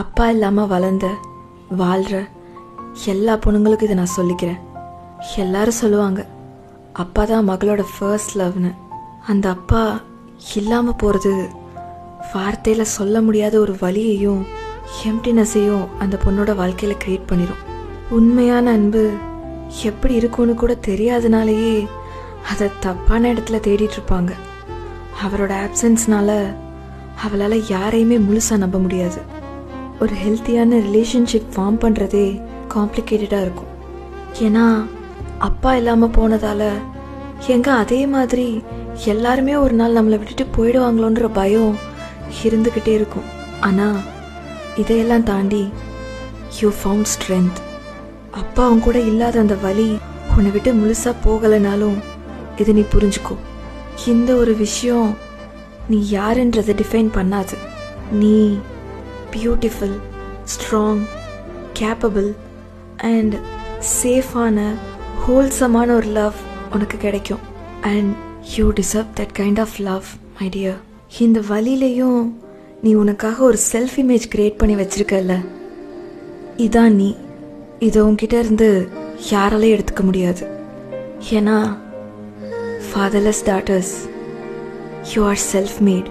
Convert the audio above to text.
அப்பா இல்லாமல் வளர்ந்த வாழ்கிற எல்லா பொண்ணுங்களுக்கும் இதை நான் சொல்லிக்கிறேன். எல்லாரும் சொல்லுவாங்க அப்பா தான் மகளோட ஃபர்ஸ்ட் லவ்னு. அந்த அப்பா இல்லாமல் போகிறது வார்த்தையில் சொல்ல முடியாத ஒரு வலியையும் எம்டினஸையும் அந்த பொண்ணோட வாழ்க்கையில் க்ரியேட் பண்ணிடும். உண்மையான அன்பு எப்படி இருக்கும்னு கூட தெரியாதனாலேயே அதை தப்பான இடத்துல தேடிட்டு இருப்பாங்க. அவரோட ஆப்சன்ஸ்னால அவளால் யாரையுமே முழுசாக நம்ப முடியாது. ஒரு ஹெல்த்தியான ரிலேஷன்ஷிப் ஃபார்ம் பண்ணுறதே காம்ப்ளிகேட்டடாக இருக்கும். ஏன்னா அப்பா இல்லாமல் போனதால் எங்கே அதே மாதிரி எல்லாருமே ஒரு நாள் நம்மளை விட்டுட்டு போயிடுவாங்களோன்ற பயம் இருந்துக்கிட்டே இருக்கும். ஆனால் இதையெல்லாம் தாண்டி யூ ஃபவுண்ட் ஸ்ட்ரென்த். அப்பா அவங்க கூட இல்லாத அந்த வலி உன்னை விட்டு முழுசாக போகலைனாலும் இதை நீ புரிஞ்சுக்கோ. இந்த ஒரு விஷயம் நீ யாருன்றதை டிஃபைன் பண்ணாது. நீ பியூட்டிஃபுல், ஸ்ட்ராங், கேப்பபிள் அண்ட் சேஃபான ஹோல்சமான ஒரு லவ் உனக்கு கிடைக்கும். And you deserve that kind of love my dear. இந்த வழியிலையும் நீ உனக்காக ஒரு செல்ஃப் இமேஜ் கிரியேட் பண்ணி வச்சிருக்கல, இதான் நீ. இதை உன்கிட்ட இருந்து யாராலையும் எடுத்துக்க முடியாது. ஏன்னா fatherless daughters, you are self-made.